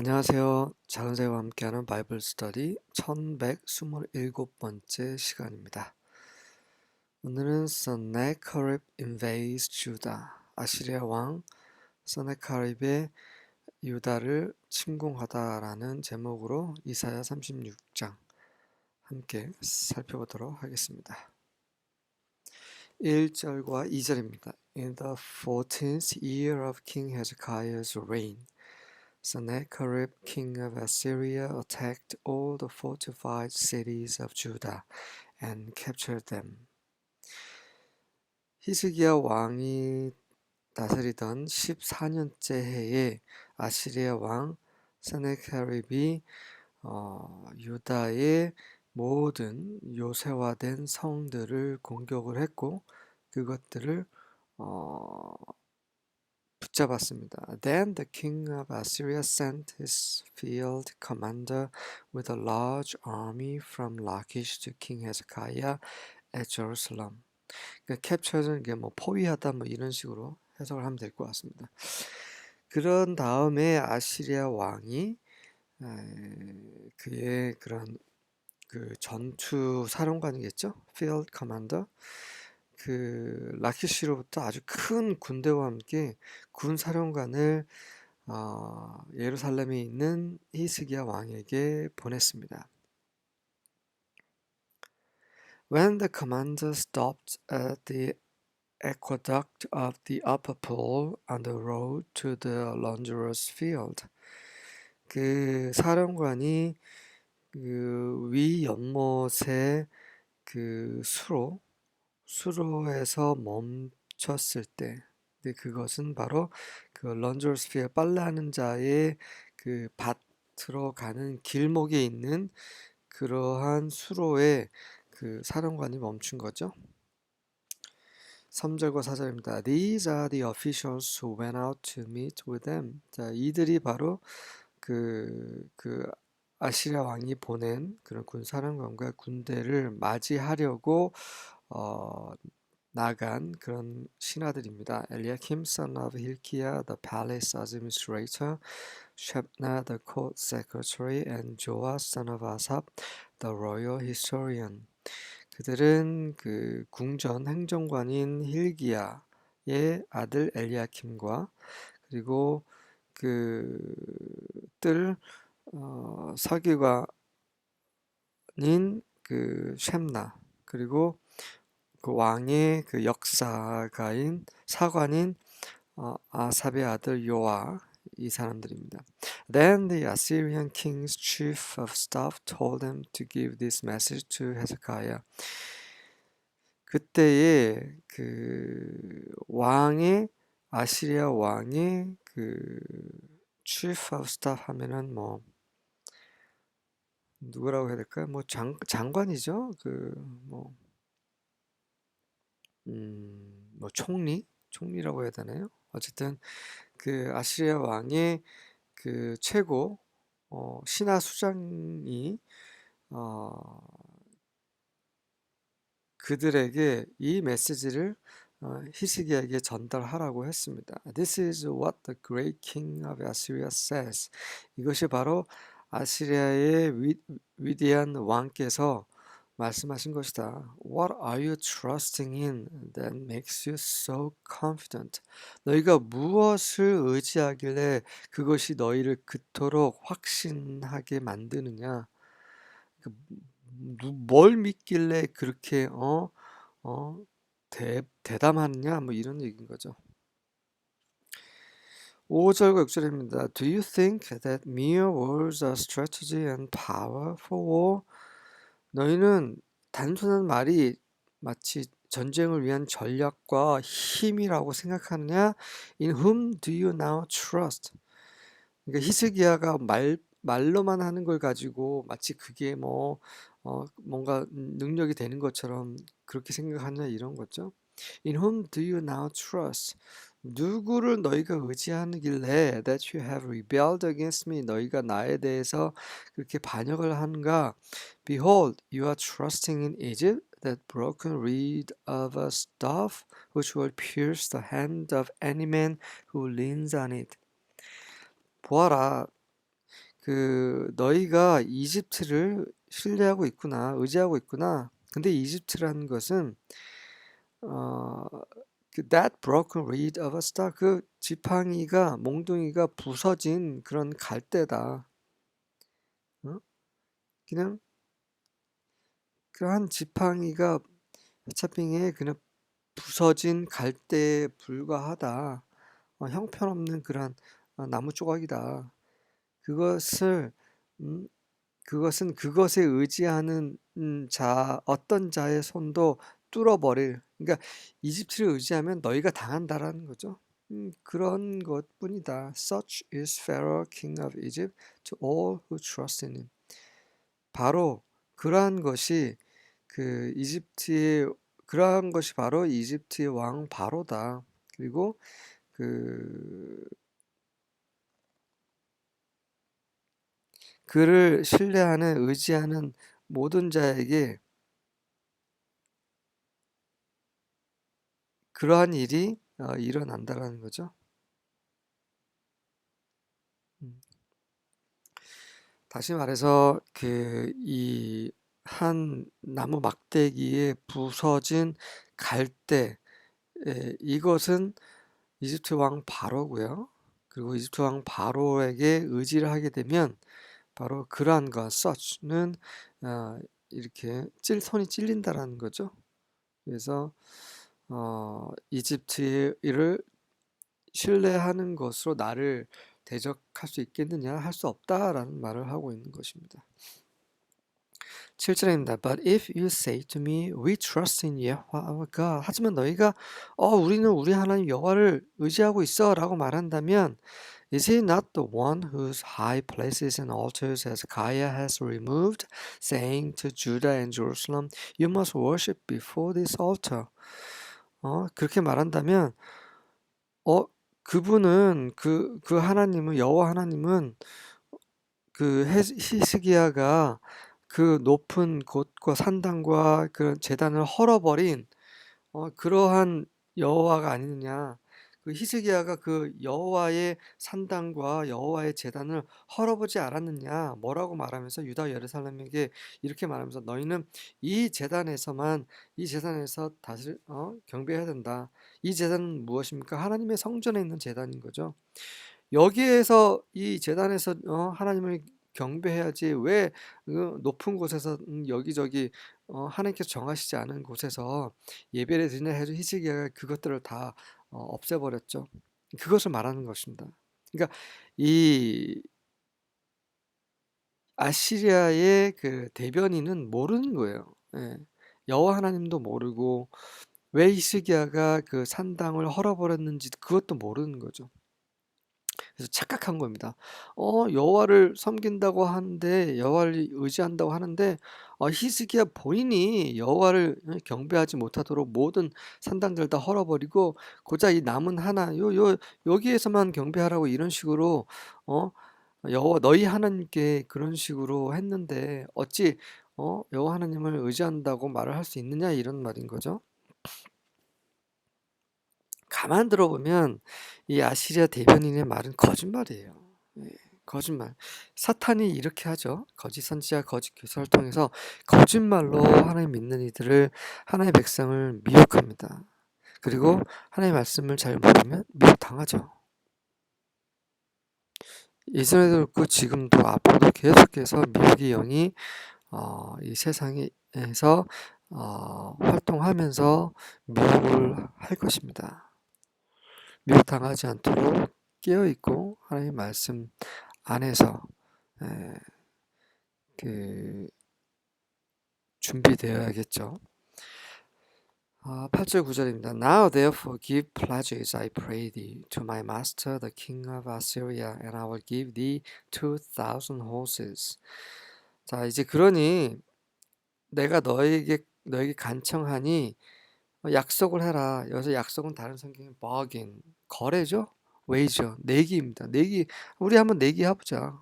안녕하세요. 작은새와 함께하는 바이블 스터디 1127번째 시간입니다. 오늘은 선네커립 invades 주다. 아시리아 왕 선네커립의 유다를 침공하다라는 제목으로 이사야 36장 함께 살펴보도록 하겠습니다. 1절과 2절입니다. In the 14th year of King Hezekiah's reign, Sennacherib, king of Assyria, attacked all the fortified cities of Judah and captured them. 히스기야 왕이 다스리던 14년째 해에 아시리아 왕 세네케립이 유다의 모든 요새화된 성들을 공격을 했고 그것들을 붙잡았습니다. Then the king of Assyria sent his field commander with a large army from Lachish to King Hezekiah at Jerusalem. capture는 게 뭐 포위하다 뭐 이런 식으로 해석을 하면 될 것 같습니다. 그런 다음에 아시리아 왕이 그의 그런 그 전투 사령관이겠죠? field commander. 그 라키시로부터 아주 큰 군대와 함께 군 사령관을 예루살렘에 있는 히스기야 왕에게 보냈습니다. When the commander stopped at the aqueduct of the upper pool on the road to the Longerus field, 그 사령관이 그 위 연못의 그 수로에서 멈췄을 때, 근데 그것은 바로 그 런저스피어 빨래하는 자의 그 밭으로 가는 길목에 있는 그러한 수로에 그 사령관이 멈춘 거죠. 3절과 4절입니다. These are the officials who went out to meet with them. 자, 이들이 바로 그 아시리아 왕이 보낸 그런 군 사령관과 군대를 맞이하려고 나간 그런 신하들입니다. Eliakim, son of Hilkiah, the palace administrator, Shebna, the court secretary, and Joah, son of Asaph, the royal historian. 그들은 그 궁전 행정관인 힐기야의 아들 엘리야킴과 그리고 그뜰 서기관인 그 셈나 그리고 그 왕의 그 역사가인 사관인 아삽의 아들 요아 이 사람들입니다. Then the Assyrian king's chief of staff told them to give this message to Hezekiah. 그때에 그 왕의 아시리아 왕의 그 chief of staff 하면은 뭐 누구라고 해야 될까요? 뭐 장관이죠. 뭐 총리라고 해야 되나요? 어쨌든 그 아시리아 왕의 그 최고 신하 수장이 그들에게 이 메시지를 히스기야에게 전달하라고 했습니다. This is what the great king of Assyria says. 이것이 바로 아시리아의 위대한 왕께서 말씀하신 것이다. What are you trusting in that makes you so confident? 너희가 무엇을 의지하길래 그것이 너희를 그토록 확신하게 만드느냐? 뭘 믿길래 그렇게 대담하느냐? 뭐 이런 얘기인 거죠. 5절과 6절입니다. Do you think that mere words are strategy and power for war? 너희는 단순한 말이 마치 전쟁을 위한 전략과 힘이라고 생각하느냐? In whom do you now trust? 그러니까 히스기야가 말로만 하는 걸 가지고 마치 그게 뭔가 능력이 되는 것처럼 그렇게 생각하느냐 이런 거죠. In whom do you now trust? 누구를 너희가 의지하길래 that you have rebelled against me? 너희가 나에 대해서 그렇게 반역을 하는가? Behold, you are trusting in Egypt, that broken reed of a staff, which will pierce the hand of any man who leans on it. 보아라, 너희가 이집트를 신뢰하고 있구나, 의지하고 있구나. 근데 이집트라는 것은 어, that broken reed of a star, 그 지팡이가 몽둥이가 부서진 그런 갈대다. 어? 그냥 그 한 지팡이가 차핑에 그냥 부서진 갈대에 불과하다. 형편없는 그런 나무 조각이다. 그것을 음, 그것은 그것에 의지하는 어떤 자의 손도 뚫어버릴. 그러니까 이집트를 의지하면 너희가 당한다라는 거죠. 그런 것뿐이다. Such is Pharaoh, king of Egypt, to all who trust in him. 바로 그러한 것이 그 이집트의 그러한 것이 바로 이집트의 왕 바로다. 그리고 그 그를 신뢰하는 의지하는 모든 자에게 그러한 일이 일어난다라는 거죠. 음. 다시 말해서 이 한 나무 막대기에 부서진 갈대, 이것은 이집트 왕 바로고요. 그리고 이집트 왕 바로에게 의지를 하게 되면 바로 그러한 것, such는 이렇게 손이 찔린다라는 거죠. 그래서 이집트를 신뢰하는 것으로 나를 대적할 수 있겠느냐? 할 수 없다라는 말을 하고 있는 것입니다. 7절입니다. But if you say to me, we trust in Yahweh our God. 하지만 너희가 우리는 우리 하나님 여호와를 의지하고 있어라고 말한다면 Is he not the one whose high places and altars Hezekiah has removed, saying to Judah and Jerusalem, You must worship before this altar? 그렇게 말한다면 그분은 그 하나님은 여호와 하나님은 히스기야가 그 높은 곳과 산당과 그런 제단을 헐어버린 그러한 여호와가 아니느냐. 그 히스기야가 그 여호와의 산당과 여호와의 제단을 헐어보지 않았느냐. 뭐라고 말하면서 유다 예루살렘에게 이렇게 말하면서 너희는 이 제단에서 다시 경배해야 된다. 이 제단은 무엇입니까? 하나님의 성전에 있는 제단인 거죠. 여기에서 이 제단에서 하나님을 경배해야지 왜 높은 곳에서 여기저기 하나님께서 정하시지 않은 곳에서 예배를 드리냐 해도 히스기야가 그것들을 다 없애버렸죠. 그것을 말하는 것입니다. 그러니까 이 아시리아의 그 대변인은 모르는 거예요. 예. 여호와 하나님도 모르고 왜 히스기야가 그 산당을 헐어버렸는지 그것도 모르는 거죠. 그래서 착각한 겁니다. 여호와를 섬긴다고 하는데 여호와를 의지한다고 하는데 히스기야 본인이 여호와를 경배하지 못하도록 모든 산당들을 다 헐어버리고 고작 이 남은 하나 여기에서만 경배하라고 이런 식으로 어 여호와 너희 하나님께 그런 식으로 했는데 어찌 여호와 하나님을 의지한다고 말을 할 수 있느냐 이런 말인 거죠. 가만 들어보면 이 아시리아 대변인의 말은 거짓말이에요. 예, 거짓말. 사탄이 이렇게 하죠. 거짓 선지자, 거짓 교사를 통해서 거짓말로 하나님 믿는 이들을 하나님의 백성을 미혹합니다. 그리고 하나님의 말씀을 잘 모르면 미혹당하죠. 예전에도 그렇고 지금도 앞으로도 계속해서 미혹의 영이 이 세상에서 활동하면서 미혹을 할 것입니다. 미혹당하지 않도록 깨어있고 하나님의 말씀 안에서 준비되어야겠죠. 8절 9절입니다. Now therefore give pledges, I pray thee, to my master the king of Assyria, and I will give thee 2,000 horses. 자, 이제 그러니 내가 너에게 간청하니 약속을 해라. 여기서 약속은 다른 성경에 bargain, 거래죠? 웨이저, 내기입니다. 내기, 우리 한번 내기 해보자.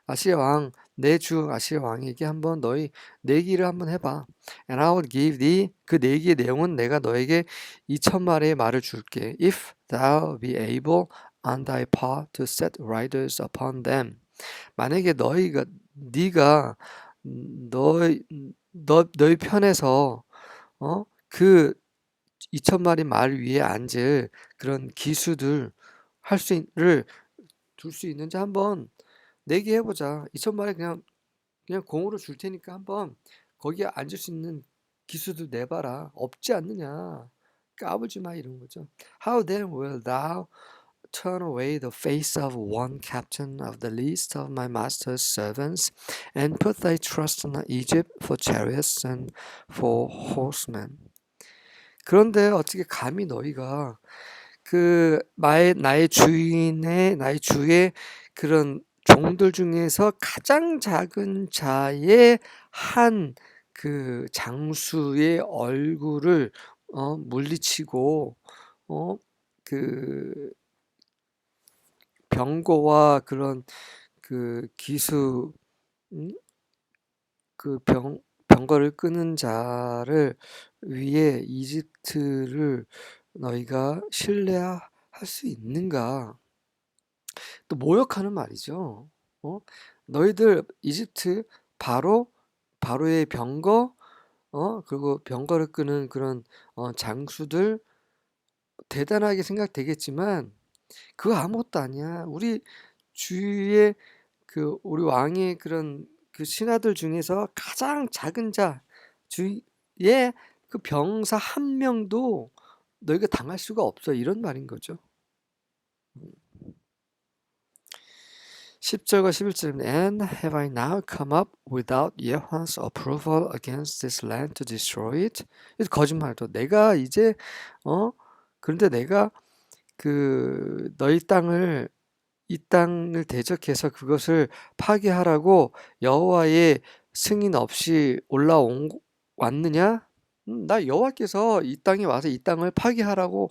아시리아 왕, 내 주 아시리아 왕에게 한번 너희 내기를 한번 해봐. And I will give thee, 그 내기의 내용은 내가 너에게 2,000마리의 말을 줄게. If thou be able on thy part to set riders upon them. 만약에 네가 너희 편에서 그 2,000마리 말 위에 앉을 그런 기수들 를 둘 수 있는지 한번 내기해보자. 2,000마리 그냥 공으로 줄 테니까 한번 거기에 앉을 수 있는 기수들 내봐라. 없지 않느냐. 까불지 마 이런 거죠. How then will thou turn away the face of one captain of the least of my master's servants, and put thy trust in Egypt for chariots and for horsemen. 그런데 어떻게 감히 너희가 나의 주의 그런 종들 중에서 가장 작은 자의 한 그 장수의 얼굴을 물리치고 그 병거와 그런 그 기수 그 병거를 끄는 자를 위해 이집트를 너희가 신뢰할 수 있는가? 또 모욕하는 말이죠. 너희들 이집트 바로의 병거 그리고 병거를 끄는 그런 장수들 대단하게 생각되겠지만 그거 아무것도 아니야. 우리 주위에 우리 왕의 그런 그 신하들 중에서 가장 작은 자 주위에 그 병사 한 명도 너희가 당할 수가 없어. 이런 말인 거죠. 10절과 11절입니다. And have I now come up without Yahweh's approval against this land to destroy it? 이거 거짓말도. 내가 이제 그런데 내가 너희 이 땅을 대적해서 그것을 파괴하라고 여호와의 승인 없이 왔느냐? 나 여호와께서 이 땅에 와서 이 땅을 파괴하라고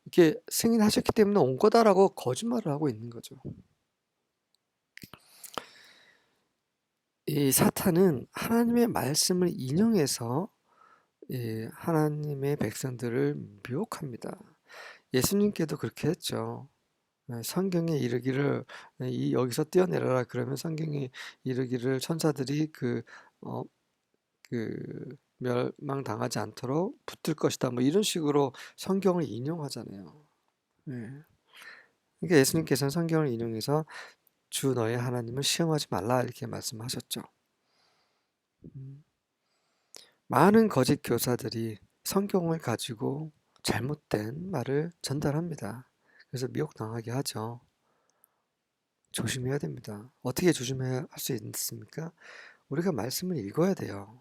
이렇게 승인하셨기 때문에 온 거다라고 거짓말을 하고 있는 거죠. 이 사탄은 하나님의 말씀을 인용해서 하나님의 백성들을 미혹합니다. 예수님께도 그렇게 했죠. 성경에 이르기를 여기서 뛰어내려라 그러면 성경에 이르기를 천사들이 멸망당하지 않도록 붙들 것이다. 뭐 이런 식으로 성경을 인용하잖아요. 그러니까 예수님께서는 성경을 인용해서 주 너의 하나님을 시험하지 말라 이렇게 말씀하셨죠. 많은 거짓 교사들이 성경을 가지고 잘못된 말을 전달합니다. 그래서 미혹당하게 하죠. 조심해야 됩니다. 어떻게 조심해야 할 수 있습니까? 우리가 말씀을 읽어야 돼요.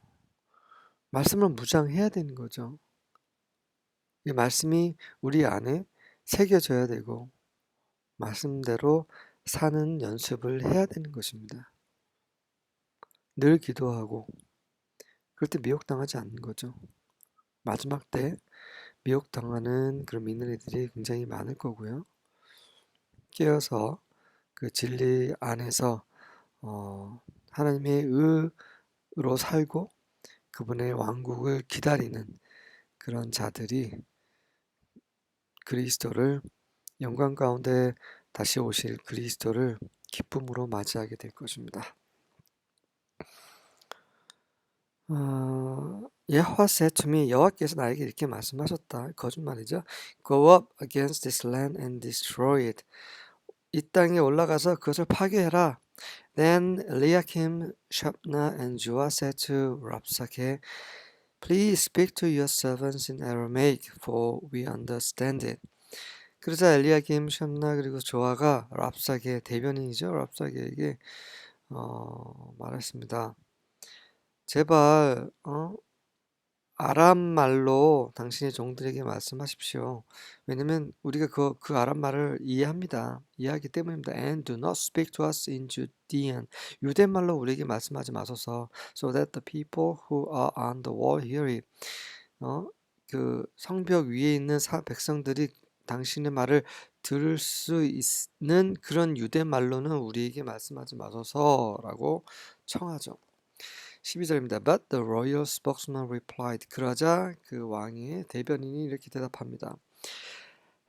말씀을 묵상해야 되는 거죠. 이 말씀이 우리 안에 새겨져야 되고 말씀대로 사는 연습을 해야 되는 것입니다. 늘 기도하고 그럴 때 미혹당하지 않는 거죠. 마지막 때 미혹당하는 그런 믿는 이들이 굉장히 많을 거고요. 깨어서 그 진리 안에서 하나님의 의로 살고 그분의 왕국을 기다리는 그런 자들이 그리스도를 영광 가운데 다시 오실 그리스도를 기쁨으로 맞이하게 될 것입니다. 여호와 said to me, 여호와께서 나에게 이렇게 말씀하셨다. 거짓말이죠. Go up against this land and destroy it. 이 땅에 올라가서 그것을 파괴해라. Then Eliakim, Shebna, and Joah said to Rabshakeh, Please speak to your servants in Aramaic, for we understand it. 그러자 엘리야김, 샵나 그리고 조아가 랍삭의 대변인이죠. 랍삭에게 말했습니다. 제발 아람 말로 당신의 종들에게 말씀하십시오. 왜냐면 우리가 그 아람 말을 이해하기 때문입니다. And do not speak to us in Judean. 유대 말로 우리에게 말씀하지 마소서. So that the people who are on the wall hear it. 그 성벽 위에 있는 백성들이 당신의 말을 들을 수 있는 그런 유대 말로는 우리에게 말씀하지 마소서라고 청하죠. 12절입니다. But the royal spokesman replied. 그러자 그 왕의 대변인이 이렇게 대답합니다.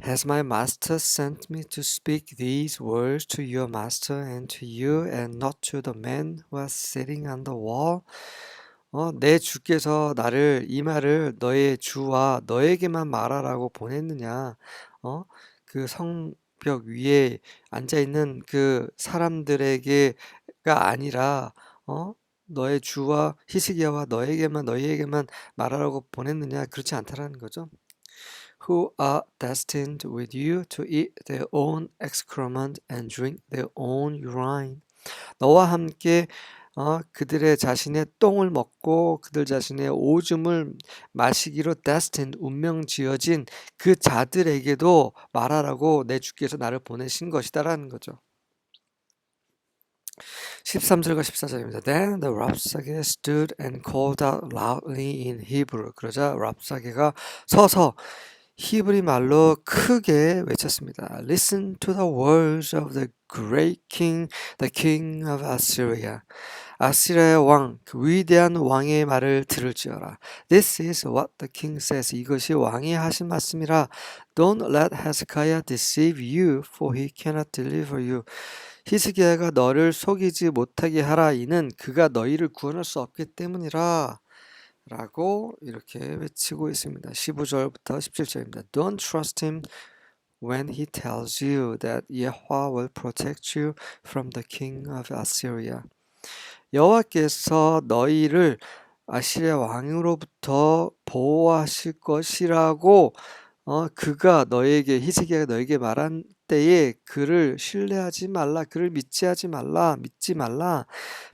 Has my master sent me to speak these words to your master and to you and not to the man who was sitting on the wall? 내 주께서 나를 이 말을 너의 주와 너에게만 말하라고 보냈느냐? 어, 그 성벽 위에 앉아 있는 그 사람들에게가 아니라 너의 주와 히스기야와 너희에게만 말하라고 보냈느냐? 그렇지 않다라는 거죠. Who are destined with you to eat their own excrement and drink their own urine. 너와 함께 그들의 자신의 똥을 먹고 그들 자신의 오줌을 마시기로 destined 운명 지어진 그 자들에게도 말하라고 내 주께서 나를 보내신 것이다라는 거죠. 13절과 14절입니다. Then the 랍사게 stood and called out loudly in Hebrew. 그러자 랍사게가 서서 히브리 말로 크게 외쳤습니다. Listen to the words of the great king, the king of Assyria. 아시리아의 왕, 그 위대한 왕의 말을 들을지어라. This is what the king says. 이것이 왕이 하신 말씀이라. Don't let Hezekiah deceive you, for he cannot deliver you. 히스기야가 너를 속이지 못하게 하라. 이는 그가 너희를 구원할 수 없기 때문이라. 라고 이렇게 외치고 있습니다. 15절부터 17절입니다. Don't trust him when he tells you that Yahweh will protect you from the king of Assyria. 여호와께서 너희를 아시리아 왕으로부터 보호하실 것이라고 그가 너에게 히스기야가 너에게 말한 때에 그를 신뢰하지 말라. 그를 믿지 말라.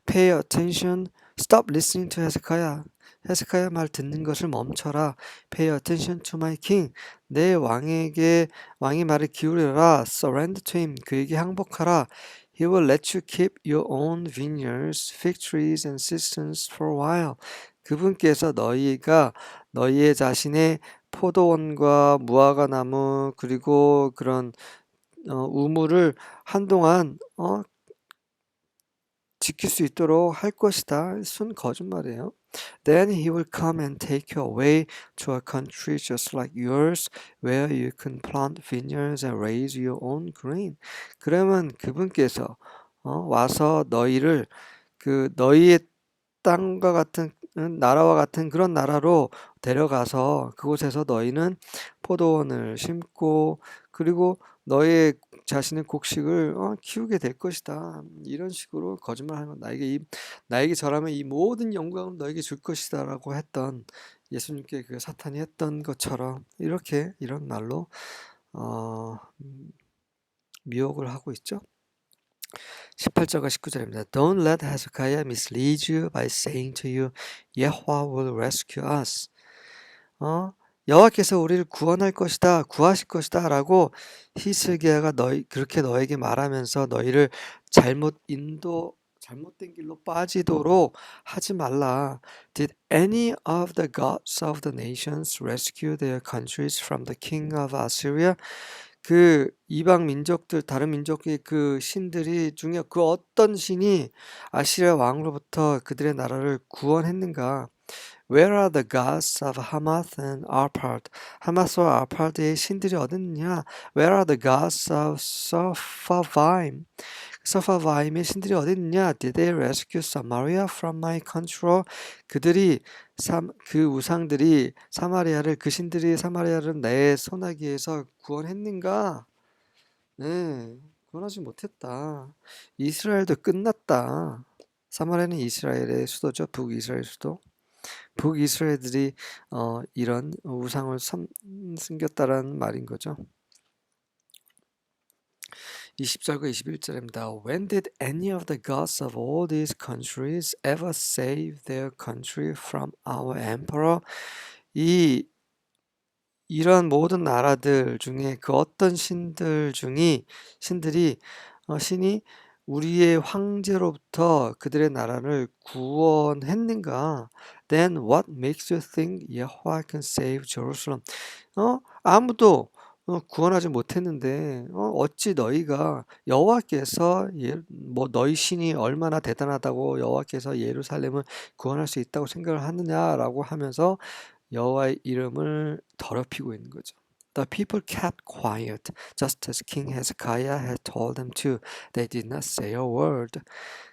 Pay attention. Stop listening to Hezekiah. 헤스카야 말 듣는 것을 멈춰라. Pay attention to my king. 내 왕의 말을 기울여라. Surrender to him. 그에게 항복하라. He will let you keep your own vineyards, fig trees, and cisterns for a while. 그분께서 너희가 너희의 자신의 포도원과 무화과 나무 그리고 그런 우물을 한동안 지킬 수 있도록 할 것이다. 순 거짓말이에요. Then he will come and take you away to a country just like yours, where you can plant vineyards and raise your own grain. 그러면 그분께서 와서 너희를 그 너희의 땅과 같은 나라와 같은 그런 나라로 데려가서 그곳에서 너희는 포도원을 심고 그리고 너의 자신의 곡식을 키우게 될 것이다. 이런 식으로 거짓말하는 건 나에게 절하면 이 모든 영광을 너에게 줄 것이다라고 했던 예수님께 그 사탄이 했던 것처럼 이런 말로 미혹을 하고 있죠. 18절과 19절입니다. Don't let Hezekiah mislead you by saying to you, Yahweh will rescue us. 여호와께서 우리를 구원할 것이다, 구하실 것이다 라고 히스기야가 그렇게 너에게 말하면서 너희를 잘못된 길로 빠지도록 하지 말라. Did any of the gods of the nations rescue their countries from the king of Assyria? 그 이방 민족들, 다른 민족의 그 신들이 중에 그 어떤 신이 아시리아 왕으로부터 그들의 나라를 구원했는가? Where are the gods of Hamath and Arpad? 하마스와 아파드의 신들이 어디 있느냐? Where are the gods of Sepharvaim? sepharvaim의 신들이 어디 있느냐? Did they rescue Samaria from my control? 그 우상들이 그 신들이 사마리아를 내 손아귀에서 구원했는가? 네, 구원하지 못했다. 이스라엘도 끝났다. 사마리아는 이스라엘의 수도죠. 북이스라엘 수도. 북이스라엘들이 이런 우상을 섬겼다라는 말인 거죠. 20절과 21절입니다. When did any of the gods of all these countries ever save their country from our emperor? 이런 모든 나라들 중에 그 어떤 신들이 우리의 황제로부터 그들의 나라를 구원했는가? Then what makes you think Yahweh can save Jerusalem? 아무도 구원하지 못했는데 어찌 너희가 여호와께서 너희 신이 얼마나 대단하다고 여호와께서 예루살렘을 구원할 수 있다고 생각을 하느냐라고 하면서 여호와의 이름을 더럽히고 있는 거죠. The people kept quiet, just as King Hezekiah had told them to. They did not say a word.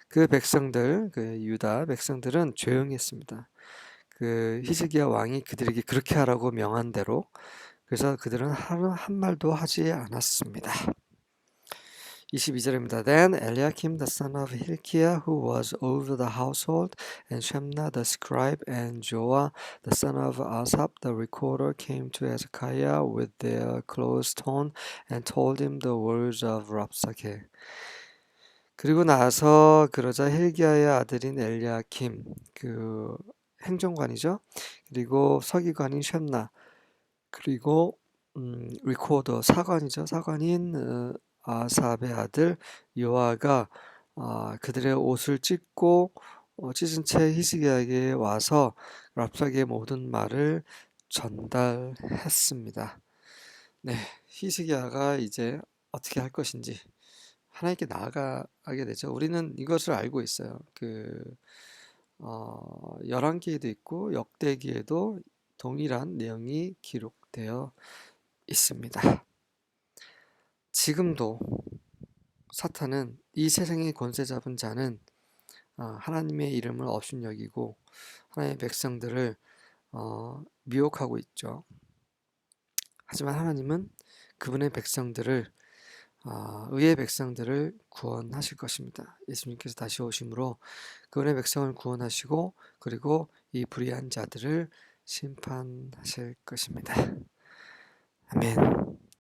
그 백성들, 그 유다 백성들은 조용했습니다. 그 히스기야 왕이 그들에게 그렇게 하라고 명한 대로, 그래서 그들은 한 말도 하지 않았습니다. 22절입니다. Then Eliakim the son of Hilkiah, who was over the household, and Shemna the scribe, and Joah the son of Asaph the recorder came to Hezekiah with their close tone and told him the words of Rabsake. 그리고 나서 그러자 힐기야의 아들인 엘리야킴, 그 행정관이죠. 그리고 서기관인 쉔나, 그리고 리코더 사관이죠. 사관인 아삽의 아들 요아가 그들의 옷을 찢고 찢은 채 히스기야에게 와서 랍사기의 모든 말을 전달했습니다. 네, 히스기야가 이제 어떻게 할 것인지 하나님께 나아가게 되죠. 우리는 이것을 알고 있어요. 열왕기에도 있고 역대기에도 동일한 내용이 기록되어 있습니다. 지금도 사탄은 이 세상의 권세 잡은 자는 하나님의 이름을 업신여기고 하나님의 백성들을 미혹하고 있죠. 하지만 하나님은 그분의 백성들을 의의 백성들을 구원하실 것입니다. 예수님께서 다시 오심으로 그분의 백성을 구원하시고 그리고 이 불의한 자들을 심판하실 것입니다. 아멘.